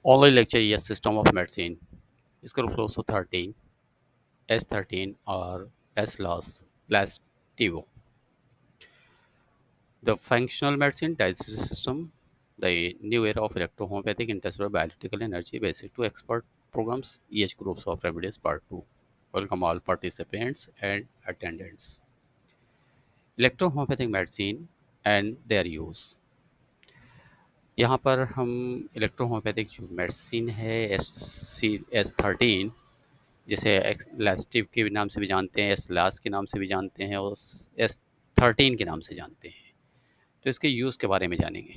Online lecture is system of medicine. Scrupulous 13, S13 or last TiVo. The functional medicine digestive system, the new era of electrohomeopathic industrial bioelectrical energy basic to expert programs, EH groups of remedies part 2. Welcome all participants and attendants. Electrohomeopathic medicine and their use. यहाँ पर हम इलेक्ट्रोहोम्योपैथिक जो medicine है S13 जिसे लैस्टिव के नाम से भी जानते हैं, एस के नाम से भी जानते हैं और S13 के नाम से जानते हैं। तो इसके यूज़ के बारे में जानेंगे।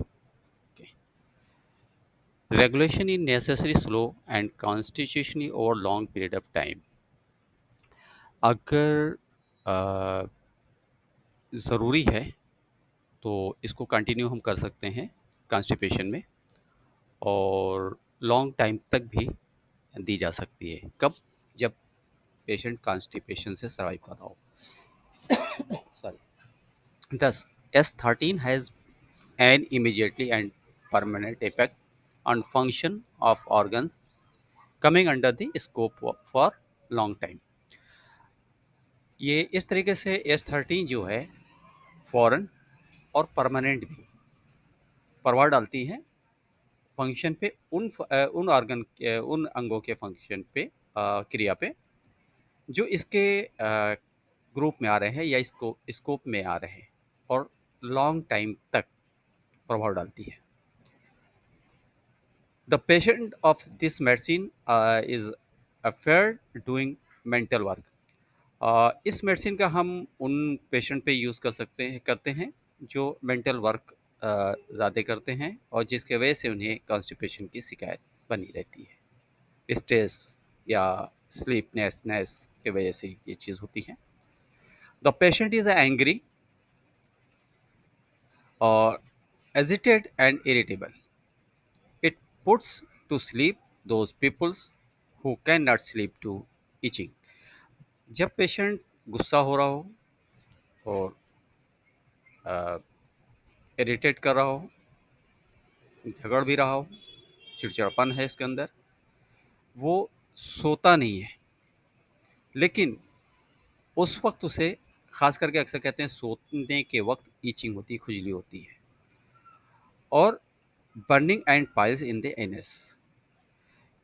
Regulation in necessary slow and constitutionally over long period of time. अगर ज़रूरी है तो इसको कंटिन्यू हम कर सकते हैं कॉन्स्टिपेशन में, और लॉन्ग टाइम तक भी दी जा सकती है। कब? जब पेशेंट कॉन्स्टिपेशन से सर्वाइव कर रहा हो। Sorry. Thus, S13 has an immediately and permanent effect on function of organs coming under the scope for long time. ये इस तरीके से S13 जो है फॉरन और परमानेंट भी प्रभाव डालती हैं फंक्शन पे, उन ऑर्गन के, उन अंगों के फंक्शन पे, क्रिया पे, जो इसके ग्रुप में आ रहे हैं या इसको स्कोप में आ रहे हैं, और लॉन्ग टाइम तक प्रभाव डालती है। The patient of this medicine is affair doing mental work. इस मेडिसिन का हम उन पेशेंट पे यूज़ कर सकते हैं, करते हैं जो मेंटल वर्क ज़्यादा करते हैं और जिसके वजह से उन्हें कॉन्स्टिपेशन की शिकायत बनी रहती है। स्ट्रेस या स्लीपनेसनेस की वजह से ये चीज़ होती है। द पेशेंट इज़ एंग्री और agitated and irritable. It puts to sleep those peoples who cannot sleep to itching. जब पेशेंट गुस्सा हो रहा हो और इरिटेट कर रहा हो, झगड़ भी रहा हो, चिड़चिड़ापन है इसके अंदर, वो सोता नहीं है, लेकिन उस वक्त उसे खास करके अक्सर कहते हैं सोने के वक्त ईचिंग होती है, खुजली होती है, और burning and piles in the anus.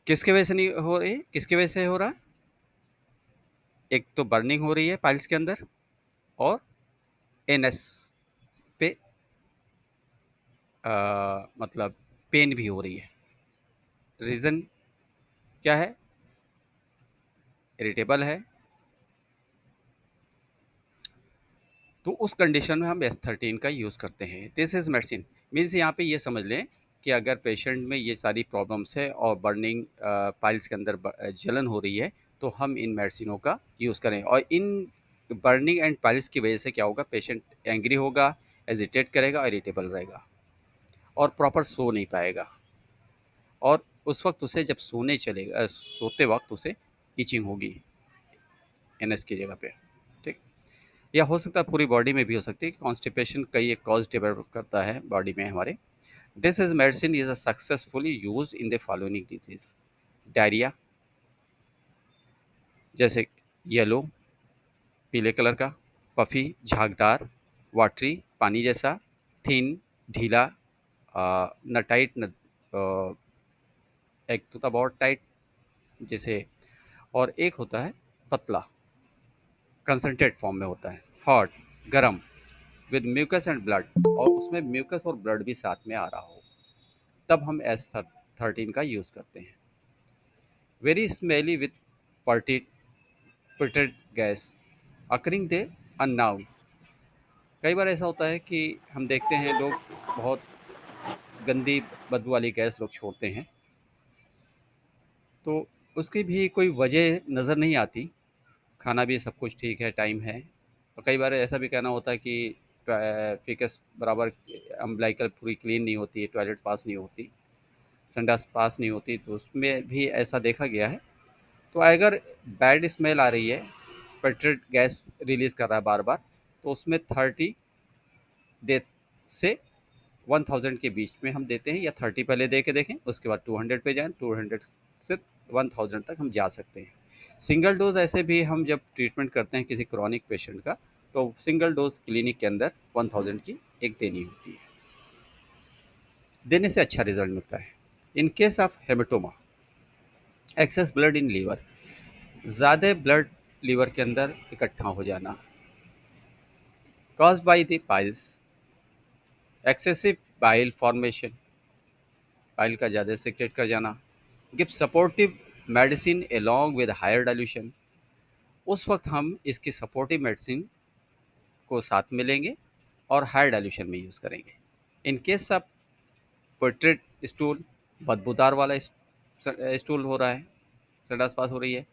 किसके वजह से नहीं हो रही? किसकी वजह से हो रहा? एक तो बर्निंग हो रही है पाइल्स के अंदर, और एनएस पे मतलब पेन भी हो रही है। रीज़न क्या है? इरिटेबल है। तो उस कंडीशन में हम S13 का यूज़ करते हैं। दिस इज़ मेडिसिन मीन्स यहाँ पे ये समझ लें कि अगर पेशेंट में ये सारी प्रॉब्लम्स है और बर्निंग पाइल्स के अंदर जलन हो रही है, तो हम इन मेडिसिनों का यूज़ करें। और इन बर्निंग एंड पाइल्स की वजह से क्या होगा? पेशेंट एंग्री होगा, एजिटेट करेगा, इरिटेबल रहेगा और प्रॉपर सो नहीं पाएगा, और उस वक्त उसे जब सोते वक्त उसे इचिंग होगी एनएस की जगह पे। ठीक। या हो सकता है पूरी बॉडी में भी हो सकती है। कॉन्स्टिपेशन कई एक कॉज डेवलप करता है बॉडी में हमारे। This is medicine is successfully use in the following disease: diarrhoea, जैसे येलो, पीले कलर का, पफी, झागदार, वाटरी, पानी जैसा, थिन, ढीला, न टाइट न एक तो था बहुत टाइट जैसे, और एक होता है पतला, कंसनट्रेट फॉर्म में होता है, हॉट, गरम, विद म्यूकस एंड ब्लड, और उसमें म्यूकस और ब्लड भी साथ में आ रहा हो, तब हम S13 का यूज़ करते हैं। Very smelly with putrid gas occurring they unknown. कई बार ऐसा होता है कि हम देखते हैं लोग बहुत गंदी बदबू वाली गैस लोग छोड़ते हैं, तो उसकी भी कोई वजह नज़र नहीं आती। खाना भी सब कुछ ठीक है, टाइम है, और कई बार ऐसा भी कहना होता है कि फिकस बराबर अम्बलाइकल पूरी क्लीन नहीं होती है, टॉयलेट पास नहीं होती, संडास पास नहीं होती, तो उसमें भी ऐसा देखा गया है। तो अगर बैड स्मेल आ रही है, पेट्रेट गैस रिलीज़ कर रहा है बार बार, तो उसमें 30 डेज से 1000 के बीच में हम देते हैं, या 30 पहले दे के देखें, उसके बाद 200 पे जाएँ, 200 से 1000 तक हम जा सकते हैं। सिंगल डोज़ ऐसे भी हम जब ट्रीटमेंट करते हैं किसी क्रॉनिक पेशेंट का, तो सिंगल डोज़ क्लिनिक के अंदर 1000 की एक देनी होती है। देने से अच्छा रिज़ल्ट मिलता है। In case of haematoma, excess blood in liver, ज़्यादा ब्लड लीवर के अंदर इकट्ठा हो जाना, caused by the piles, excessive bile formation, pile का ज़्यादा सेक्रेट कर जाना, give supportive medicine along with higher dilution, उस वक्त हम इसकी सपोर्टिव मेडिसिन को साथ में लेंगे और हायर डाइल्यूशन में यूज़ करेंगे। इन केस ऑफ पोर्ट्रेट स्टूल, बदबूदार वाला स्टूल हो रहा है, संडास पास हो रही है,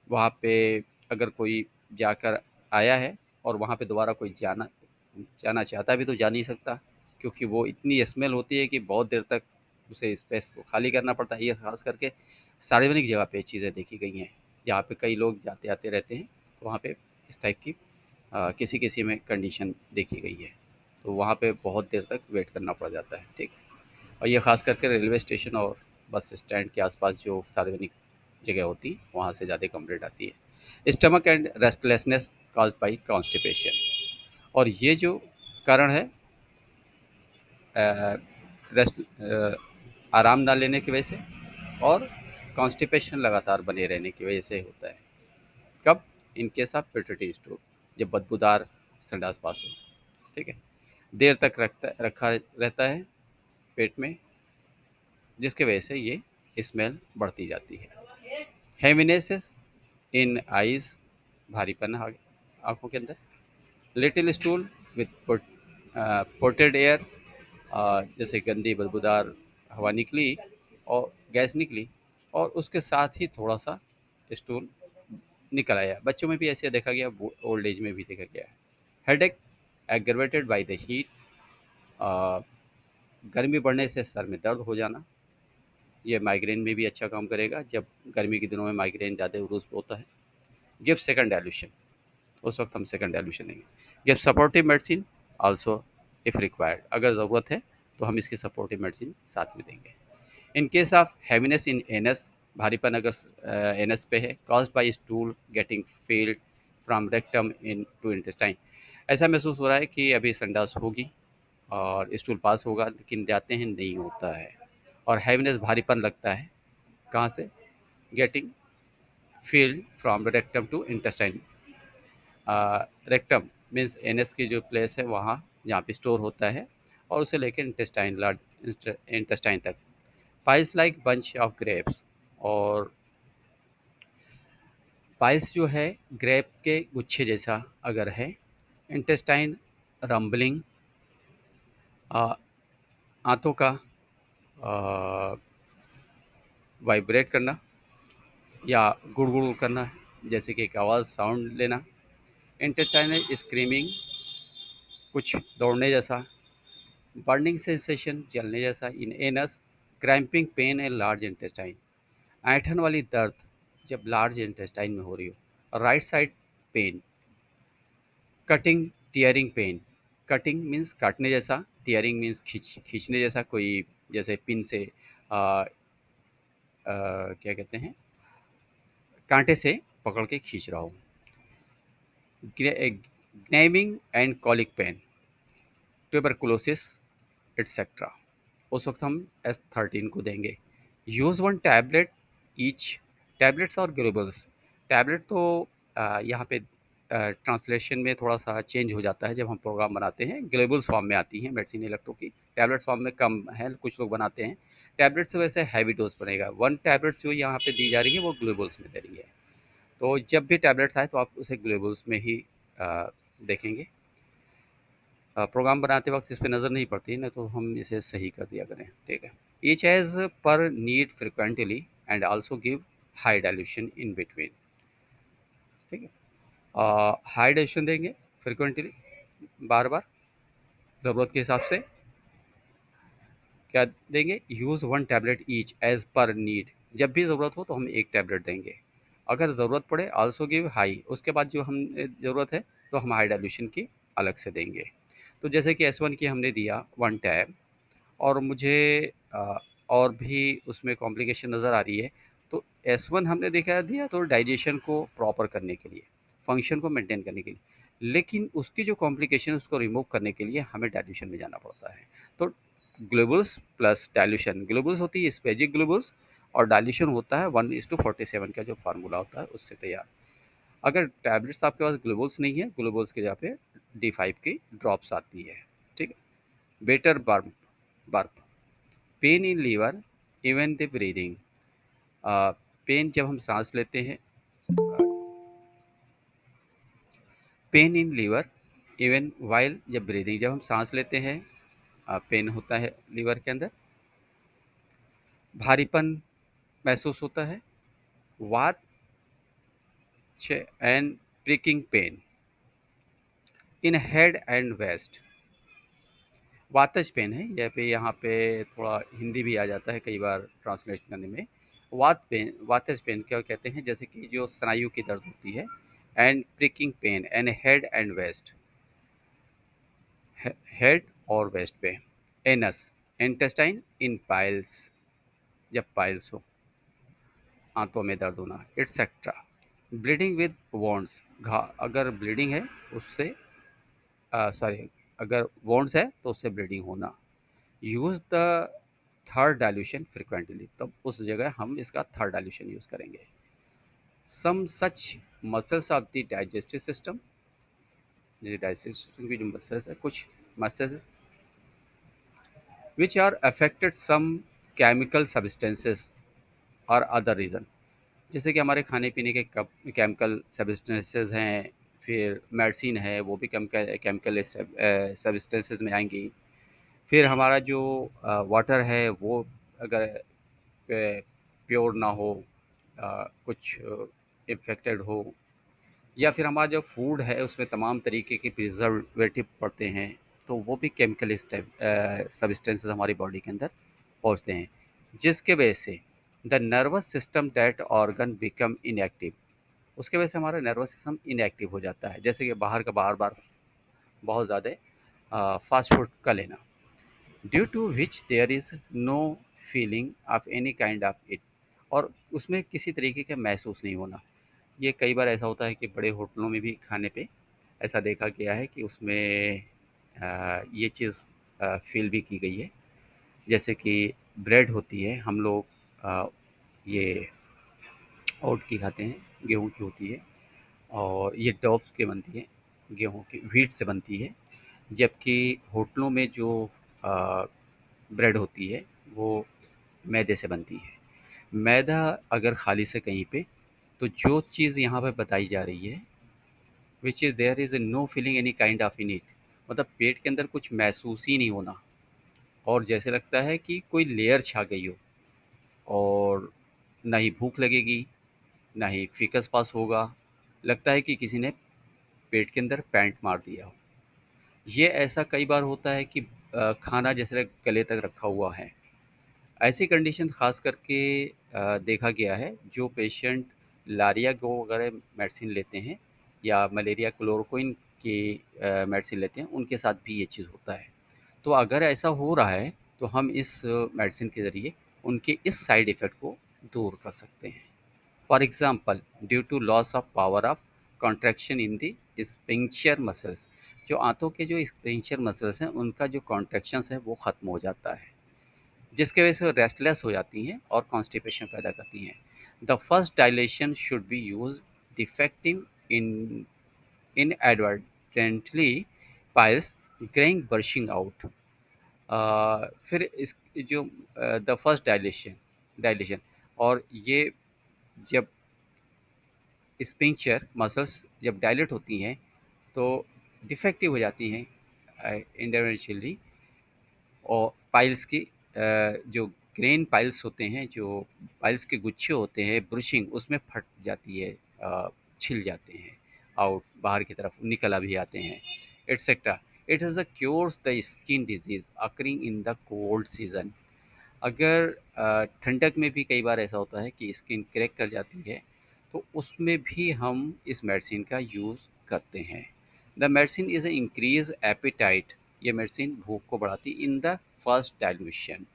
वहाँ पे अगर कोई जाकर आया है और वहाँ पे दोबारा कोई जाना जाना चाहता भी तो जा नहीं सकता, क्योंकि वो इतनी स्मेल होती है कि बहुत देर तक उसे स्पेस को खाली करना पड़ता है। ये खास करके सार्वजनिक जगह पे चीज़ें देखी गई हैं, जहाँ पे कई लोग जाते आते रहते हैं, तो वहाँ पे इस टाइप की किसी किसी में कंडीशन देखी गई है, तो वहाँ पे बहुत देर तक वेट करना पड़ जाता है। ठीक। और ये खास करके रेलवे स्टेशन और बस स्टैंड के आसपास जो सार्वजनिक जगह होती है, वहाँ से ज़्यादा कंप्लेंट आती है। Stomach and restlessness caused by constipation, और ये जो कारण है रेस्ट आराम ना लेने की वजह से और कॉन्स्टिपेशन लगातार बने रहने की वजह से होता है। कब? इन केस ऑफ पिट्यूटरी स्टूल, जब बदबूदार संडास पास हो। ठीक है, देर तक रखा रहता है पेट में, जिसकी वजह से ये स्मेल बढ़ती जाती है। हेमिनेसिस इन आइज, भारीपन आंखों के अंदर, little stool with ported air, जैसे गंदी बदबूदार हवा निकली और गैस निकली और उसके साथ ही थोड़ा सा स्टूल निकल आया। बच्चों में भी ऐसे देखा गया, ओल्ड एज में भी देखा गया है। Headache aggravated by the heat, गर्मी बढ़ने से सर में दर्द हो जाना, ये माइग्रेन में भी अच्छा काम करेगा, जब गर्मी के दिनों में माइग्रेन ज़्यादा उरूस पे होता है। गिव सेकंड डाइल्यूशन, उस वक्त हम सेकंड डाइल्यूशन देंगे। Give supportive medicine also if required, अगर ज़रूरत है तो हम इसकी सपोर्टिव मेडिसिन साथ में देंगे। In case of heaviness in anus, भारीपन अगर एनस पे है, caused by stool getting filled from rectum into intestine, ऐसा महसूस हो रहा है कि अभी संडास होगी और स्टूल पास होगा, लेकिन जाते हैं नहीं होता है, और हैवीनेस भारीपन लगता है, कहाँ से? Getting filled from rectum to intestine, rectum means anus की जो प्लेस है वहाँ जहाँ पे स्टोर होता है, और उसे लेकर इंटेस्टाइन, लार्ज इंटेस्टाइन तक। Piles like bunch of grapes, और पाइल्स जो है ग्रेप के गुच्छे जैसा अगर है, इंटेस्टाइन रंबलिंग, आंतों का वाइब्रेट करना या गुड़गुड़ करना, जैसे कि एक आवाज़ साउंड लेना, इंटेस्टाइनल स्क्रीमिंग, कुछ दौड़ने जैसा, बर्निंग सेंसेशन, जलने जैसा in anus, cramping pain and large intestine, ऐंठन वाली दर्द जब लार्ज इंटेस्टाइन में हो रही हो, right side pain, cutting tearing pain, cutting means काटने जैसा, टीयरिंग मीन्स खींचने जैसा, कोई जैसे पिन से क्या कहते हैं, कांटे से पकड़ के खींच रहा हो, gnawing and colic pain, tuberculosis etcetera, उस वक्त हम S13 को देंगे। Use one tablet each, tablets और ग्लोबल्स, टैबलेट तो यहाँ पे ट्रांसलेशन में थोड़ा सा चेंज हो जाता है जब हम प्रोग्राम बनाते हैं, ग्लोबल्स फॉर्म में आती हैं मेडिसिन इलेक्ट्रो की, टैबलेट्स फॉर्म में कम है, कुछ लोग बनाते हैं। टैबलेट से वैसे हैवी डोज बनेगा, वन टैबलेट जो यहाँ पे दी जा रही है वो ग्लोबल्स में दे रही है, तो जब भी टैबलेट्स आए तो आप उसे ग्लोबल्स में ही देखेंगे। प्रोग्राम बनाते वक्त इस पे नज़र नहीं पड़ती है ना, तो हम इसे सही कर दिया करें। ठीक है, each as per need frequently and also give high dilution in between. ठीक है, हाई डाइल्यूशन देंगे फ्रिक्वेंटली, बार बार ज़रूरत के हिसाब से। क्या देंगे? Use one tablet each as per need, जब भी ज़रूरत हो तो हम एक टैबलेट देंगे, अगर ज़रूरत पड़े आल्सो गिव हाई, उसके बाद जो हम ज़रूरत है तो हम हाई डाइल्यूशन की अलग से देंगे। तो जैसे कि S1 की हमने दिया 1 टैब, और मुझे और भी उसमें कॉम्प्लिकेशन नज़र आ रही है। तो S1 हमने देखा दिया तो डाइजेशन को प्रॉपर करने के लिए, फंक्शन को मेंटेन करने के लिए। लेकिन उसकी जो कॉम्प्लिकेशन उसको रिमूव करने के लिए हमें डाइल्यूशन में जाना पड़ता है। तो ग्लोबुल्स प्लस डाइल्यूशन, ग्लोबुल्स होती है स्पेजिक ग्लोबुल्स और डाइल्यूशन होता है 1:47 का जो फार्मूला होता है उससे तैयार। अगर टैबलेट्स आपके पास ग्लोबुल्स नहीं है, ग्लोबुल्स की जगह पे D5 की ड्रॉप्स आती है, ठीक है। Better burp burp, pain in liver even the breathing, pain जब हम सांस लेते हैं, pain in liver even while जब ब्रीदिंग, जब हम सांस लेते हैं पेन होता है लीवर के अंदर, भारीपन महसूस होता है, वात and pricking pain in head and waist, वातज पेन है या फिर यहाँ पे थोड़ा हिंदी भी आ जाता है कई बार ट्रांसलेट करने में। वात पेन, वातज पेन क्या कहते हैं, जैसे कि जो स्नायु की दर्द होती है। And pricking pain and head and waist, head और वेस्ट पे। एनस, इंटेस्टाइन इन पाइल्स, जब पाइल्स हो, आंतों में दर्द होना, एटसेट्रा। ब्लीडिंग विद वॉन्ड्स, घा अगर ब्लीडिंग है उससे, सॉरी, अगर वॉन्ड्स है तो उससे ब्लीडिंग होना। Use the third dilution frequently, तब उस जगह हम इसका थर्ड डाइल्यूशन यूज़ करेंगे। Some such muscles of the digestive system, ये डाइजेस्टिव सिस्टम की जो मसल्स है, कुछ muscles which are affected some chemical substances और अदर रीज़न, जैसे कि हमारे खाने पीने के केमिकल सब्सटेंसेस हैं, फिर मेडिसिन है वो भी केमिकल सब्सटेंसेस में आएंगी। फिर हमारा जो वाटर है वो अगर प्योर ना हो, कुछ इन्फेक्टेड हो, या फिर हमारा जो फूड है उसमें तमाम तरीके के प्रिजर्वेटिव पड़ते हैं, तो वो भी केमिकल सब्सटेंसेस हमारी बॉडी के अंदर पहुंचते हैं, जिसके वजह से the nervous system that organ become inactive, उसके वजह से हमारा नर्वस सिस्टम इनएक्टिव हो जाता है। जैसे कि बाहर का बार बार बहुत ज़्यादा फास्ट फूड का लेना, due to which there is no feeling of any kind of it, और उसमें किसी तरीके का महसूस नहीं होना। ये कई बार ऐसा होता है कि बड़े होटलों में भी खाने पे ऐसा देखा गया है कि उसमें ये चीज़ फील भी की गई है। जैसे कि ब्रेड होती है, हम लोग ये ओट की खाते हैं, गेहूँ की होती है, और ये डॉव की बनती है, गेहूँ की व्हीट से बनती है। जबकि होटलों में जो अ, ब्रेड होती है वो मैदे से बनती है। मैदा अगर खाली से कहीं पे, तो जो चीज़ यहाँ पे बताई जा रही है, which is there is no feeling any kind of in it, मतलब पेट के अंदर कुछ महसूस ही नहीं होना, और जैसे लगता है कि कोई लेयर छा गई हो, और ना ही भूख लगेगी, ना ही फिकस पास होगा, लगता है कि किसी ने पेट के अंदर पैंट मार दिया हो। ये ऐसा कई बार होता है कि खाना जैसे गले तक रखा हुआ है। ऐसी कंडीशन ख़ास करके देखा गया है, जो पेशेंट लारिया को वगैरह मेडिसिन लेते हैं या मलेरिया क्लोरोक्विन की मेडिसिन लेते हैं, उनके साथ भी ये चीज़ होता है। तो अगर ऐसा हो रहा है तो हम इस मेडिसिन के ज़रिए उनके इस साइड इफ़ेक्ट को दूर कर सकते हैं। For example, due to loss of power of contraction in the sphincter muscles, जो आंतों के जो स्पिंक्चर मसल्स हैं उनका जो कॉन्ट्रैक्शंस है वो ख़त्म हो जाता है, जिसकी वजह से रेस्टलेस हो जाती हैं और कॉन्स्टिपेशन पैदा करती हैं। The first dilation should be use defective in inadvertently piles greying bursting out. फिर इस जो द फर्स्ट डायलेशन डायलेशन और ये जब स्पिंक्चर मसल्स जब डायलेट होती हैं तो डिफेक्टिव हो जाती हैं इंटरवेंशनली, और पाइल्स की जो ग्रेन पाइल्स होते हैं, जो पाइल्स के गुच्छे होते हैं, ब्रुशिंग उसमें फट जाती है, छिल जाते हैं, आउट बाहर की तरफ निकल भी आते हैं, etcetera. It is a cures the skin disease occurring in the cold season. अगर ठंडक में भी कई बार ऐसा होता है कि स्किन क्रैक कर जाती है, तो उसमें भी हम इस मेडिसिन का यूज़ करते हैं। The medicine is increase appetite ये मेडिसिन भूख को बढ़ाती in the first dilution,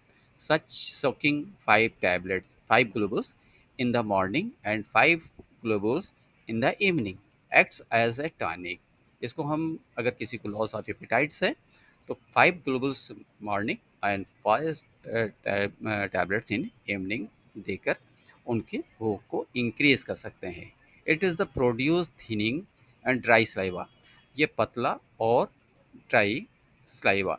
such soaking 5 globes in the morning and 5 globes in the evening acts as a tonic। इसको हम अगर किसी को लॉस ऑफ एपेटाइट्स है तो 5 Global's morning and 5 tablets in evening देकर उनकी भूख को इंक्रीज कर सकते हैं। It is the produce thinning and dry saliva, ये पतला और ड्राई सलाइवा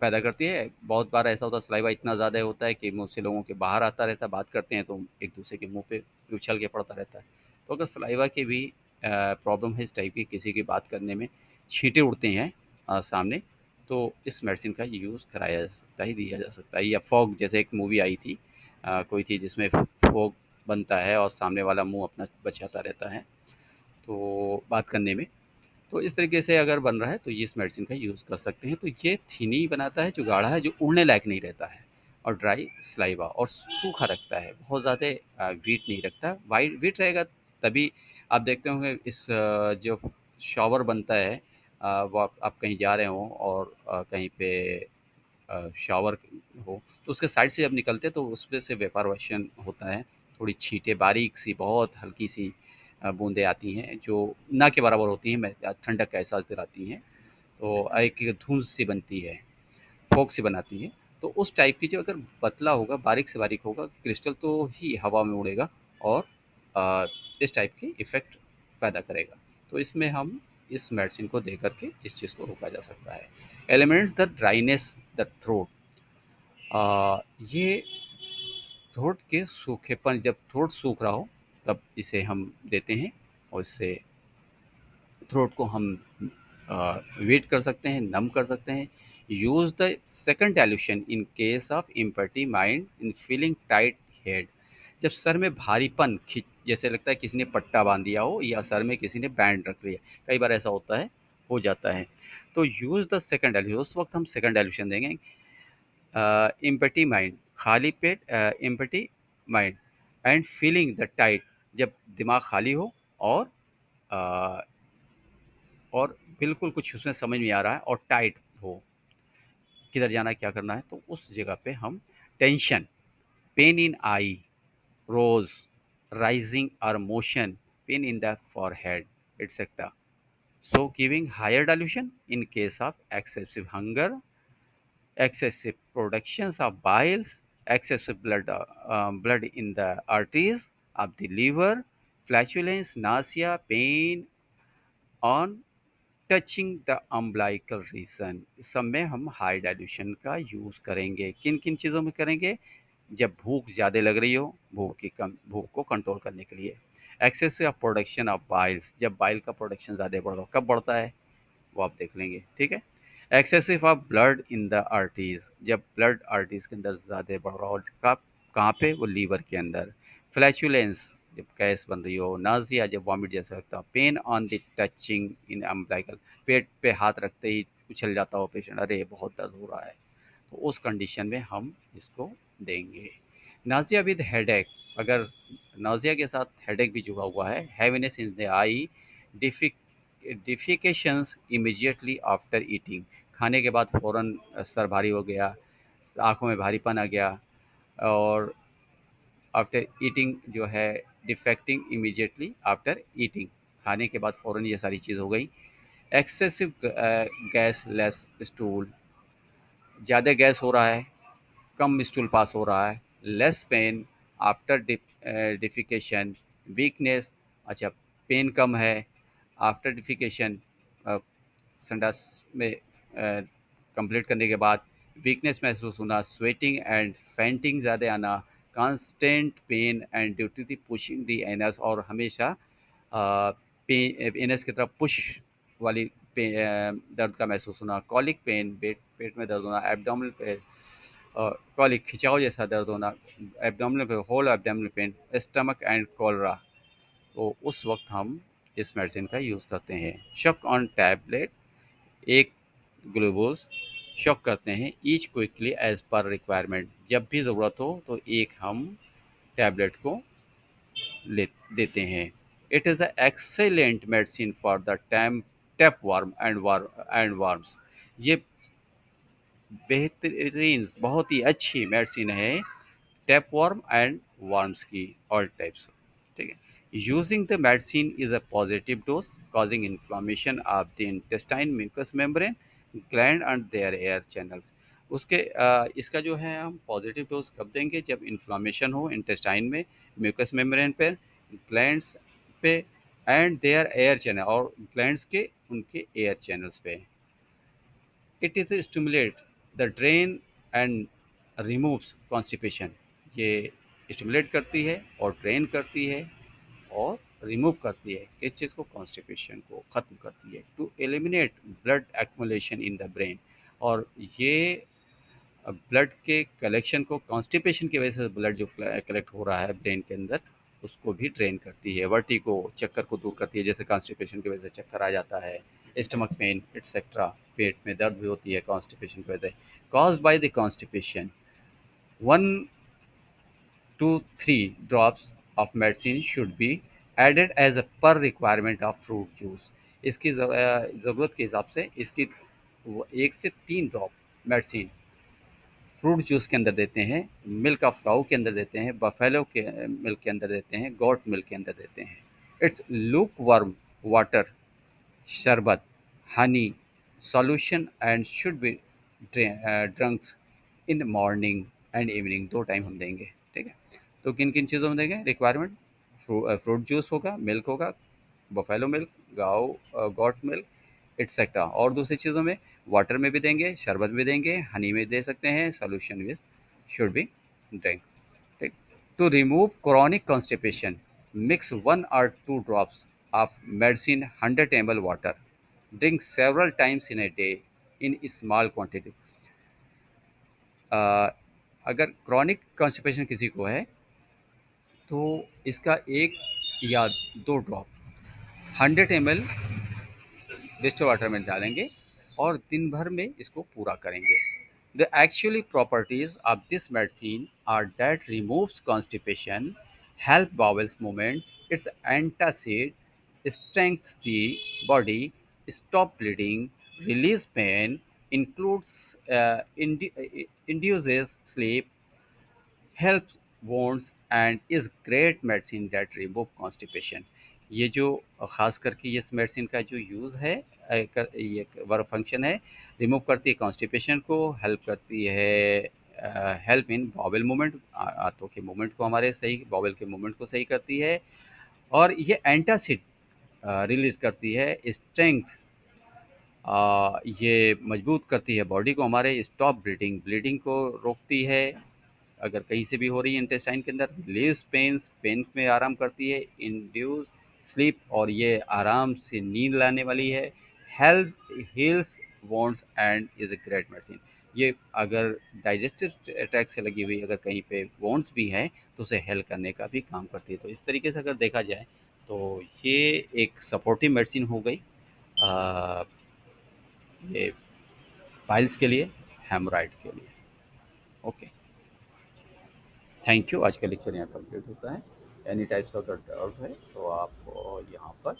पैदा करती है। बहुत बार ऐसा होता है सलाइवा इतना ज़्यादा होता है कि मुँह से लोगों के बाहर आता रहता है, बात करते हैं तो एक दूसरे के मुंह पे उछल के पड़ता रहता है। तो अगर सलाइवा की भी प्रॉब्लम है इस टाइप की, किसी की बात करने में छींटे उड़ते हैं सामने, तो इस मेडिसिन का यूज़ कराया जा सकता है, दिया जा सकता है। या फॉग, जैसे एक मूवी आई थी कोई थी जिसमें फॉग बनता है और सामने वाला मुंह अपना बचाता रहता है तो बात करने में। तो इस तरीके से अगर बन रहा है तो ये इस मेडिसिन का यूज़ कर सकते हैं। तो ये थिनी बनाता है, जो गाढ़ा है, जो उड़ने लायक नहीं रहता है, और ड्राई सलाइवा और सूखा रखता है, बहुत ज़्यादा वीट नहीं रखता। वाइट वीट रहेगा तभी आप देखते होंगे इस जो शॉवर बनता है, वो आप कहीं जा रहे हों और कहीं पे शावर हो तो उसके साइड से जब निकलते हैं तो उसमें से वेपरवेशन होता है, थोड़ी छींटे बारीक सी बहुत हल्की सी बूंदें आती हैं जो ना के बराबर होती हैं, ठंडक का एहसास दिलाती हैं। तो एक धुंध सी बनती है, फोक सी बनाती है। तो उस टाइप की जो अगर पतला होगा, बारीक से बारीक होगा क्रिस्टल, तो ही हवा में उड़ेगा और अ, इस टाइप की इफ़ेक्ट पैदा करेगा। तो इसमें हम इस मेडिसिन को दे करके इस चीज़ को रोका जा सकता है। Elements the dryness the throat, ये थ्रोट के सूखेपन, जब थ्रोट सूख रहा हो तब इसे हम देते हैं और इससे थ्रोट को हम वेट कर सकते हैं, नम कर सकते हैं। Use the second dilution in case of इम्पर्टी mind in feeling tight head, जब सर में भारीपन खिंच, जैसे लगता है किसी ने पट्टा बांध दिया हो या सर में किसी ने बैंड रख लिया, कई बार ऐसा होता है, हो जाता है। तो यूज़ द सेकंड डाइल्यूशन, उस वक्त हम सेकंड डाइल्यूशन देंगे। एम्पटी माइंड, खाली पेट, empty mind and feeling the tight, जब दिमाग खाली हो और अ, और बिल्कुल कुछ उसमें समझ में आ रहा है और टाइट हो, किधर जाना है क्या करना है, तो उस जगह पे हम tension, pain in eye, rose, rising और motion, pain in the forehead etcetera, so giving higher dilution in case of excessive hunger, excessive productions of biles, excessive blood in the arteries of the liver, flatulence, nausea, pain on touching the umbilical region, इस सब में हम high dilution का use करेंगे। किन किन चीज़ों में करेंगे? जब भूख ज़्यादा लग रही हो, भूख को कंट्रोल करने के लिए। एक्सेसिव प्रोडक्शन ऑफ बाइल्स, जब बाइल का प्रोडक्शन ज़्यादा बढ़ रहा हो, कब बढ़ता है वो आप देख लेंगे, ठीक है। Excessive of blood in the arteries, जब ब्लड आर्टरीज के अंदर ज़्यादा बढ़ रहा हो, कब, कहाँ पे, वो लीवर के अंदर। फ्लैचुलेंस, जब गैस बन रही हो। नाजिया, जब वॉमिट जैसा लगता हो। Pain on the touching in umbilical, पेट पे हाथ रखते ही उछल जाता हो पेशेंट, अरे बहुत दर्द हो रहा है, तो उस कंडीशन में हम इसको देंगे। नाजिया विद हेडेक, अगर नाजिया के साथ हेडेक भी जुड़ा हुआ है, हैवीनेस इन द आई, डिफिक डिफिकेशंस इमीडिएटली आफ्टर ईटिंग, खाने के बाद फ़ौरन सर भारी हो गया, आँखों में भारीपन आ गया, और आफ्टर ईटिंग जो है डिफेक्टिंग इमीडिएटली आफ्टर ईटिंग, खाने के बाद फ़ौरन ये सारी चीज़ हो गई। एक्सेसिव गैस लेस स्टूल, ज़्यादा गैस हो रहा है, कम स्टूल पास हो रहा है। Less pen after defecation, weakness, अच्छा पेन कम है आफ्टर डिफिकेशन, संडास में कंप्लीट करने के बाद वीकनेस महसूस होना, स्वेटिंग एंड फेंटिंग ज़्यादा आना, constant pain and due to the pushing the anus, और हमेशा पेन एनस की तरफ पुश वाली दर्द का महसूस होना। कॉलिक पेन, पेट पेट में दर्द होना। एब्डोमिनल पेन, कॉलिक खिंचाव जैसा दर्द होना। Abdominal pain, whole abdominal pain, stomach and cholera, तो उस वक्त हम इस मेडिसिन का यूज़ करते हैं। शक ऑन टैबलेट, एक ग्लूकोज शॉक करते हैं, each quickly as per requirement, जब भी ज़रूरत हो तो एक हम टैबलेट को ले देते हैं। It is a excellent medicine for the tap warm and warms, ये बेहतरीन बहुत ही अच्छी मेडिसिन है tapeworm and worms की all types. ठीक है, using the medicine is a positive dose causing inflammation of the intestine mucous membrane gland and their air channels. उसके इसका जो है हम पॉजिटिव डोज कब देंगे जब इन्फ्लामेशन हो इंटेस्टाइन में म्यूकस मेम्ब्रेन पे ग्लैंड्स पे एंड देयर एयर चैनल और ग्लैंड्स के उनके एयर चैनल्स पे it is stimulate the drain and removes constipation ये स्टिमुलेट करती है और ड्रेन करती है और रिमूव करती है किस चीज़ को कॉन्स्टिपेशन को ख़त्म करती है to eliminate blood accumulation in the brain और ये ब्लड के कलेक्शन को कॉन्स्टिपेशन की वजह से ब्लड जो कलेक्ट हो रहा है ब्रेन के अंदर उसको भी ड्रेन करती है वर्टिगो चक्कर को दूर करती है जैसे कॉन्स्टिपेशन की वजह से चक्कर आ जाता है स्टमक पेन एटसेट्रा पेट में दर्द भी होती है कॉन्स्टिपेशन की वजह से caused by the constipation 1 to 3 drops of medicine should be added as a per requirement of fruit juice इसकी ज़रूरत के हिसाब से इसकी 1 से 3 ड्रॉप मेडिसिन फ्रूट जूस के अंदर देते हैं मिल्क ऑफ काऊ के अंदर देते हैं बफेलो के मिल्क के अंदर देते हैं गोट मिल्क के अंदर देते हैं इट्स लूक वर्म वाटर शरबत Honey solution and should be drunks in morning and evening 2 time हम देंगे ठीक है तो किन किन चीज़ों में देंगे रिक्वायरमेंट फ्रूट जूस होगा मिल्क होगा buffalo milk got milk etcetera और दूसरी चीज़ों में वाटर में भी देंगे शरबत भी देंगे हनी में दे सकते हैं solution with should be drink ठीक to remove chronic constipation mix 1 or 2 drops of medicine 100 ml water drink several times in a day in small quantity अगर क्रॉनिक कॉन्स्टिपेशन किसी को है तो इसका 1 या 2 ड्रॉप 100 ml डिस्टिल वाटर में डालेंगे और दिन भर में इसको पूरा करेंगे the actually properties of this medicine are that removes constipation help bowels movement it's antacid strength the body stop bleeding release pain includes induces sleep helps wounds and is great medicine that remove constipation ये जो ख़ास करके इस medicine का जो use है ये work function है रिमूव करती है कॉन्स्टिपेशन को हेल्प करती है हेल्प इन बॉवल मूवमेंट आंतों के मूवमेंट को हमारे सही बॉवल के मूवमेंट को सही करती है और ये एंटासिड रिलीज़ करती है स्ट्रेंथ ये मजबूत करती है बॉडी को हमारे स्टॉप ब्लीडिंग ब्लीडिंग को रोकती है अगर कहीं से भी हो रही है इंटेस्टाइन के अंदर रिलीव्स पेन्स पेन में आराम करती है इंड्यूस स्लीप और ये आराम से नींद लाने वाली है health heels wants and is a great medicine ये अगर डाइजेस्टिव ट्रैक से लगी हुई अगर कहीं पे वॉन्ट्स भी हैं तो उसे हेल्प करने का भी काम करती है तो इस तरीके से अगर देखा जाए तो ये एक सपोर्टिव मेडिसिन हो गई अ, ये पाइल्स के लिए हेमोराइड के लिए ओके थैंक यू आज का लेक्चर यहाँ कंप्लीट होता है एनी टाइप्स ऑफ डाउट है तो आप यहाँ पर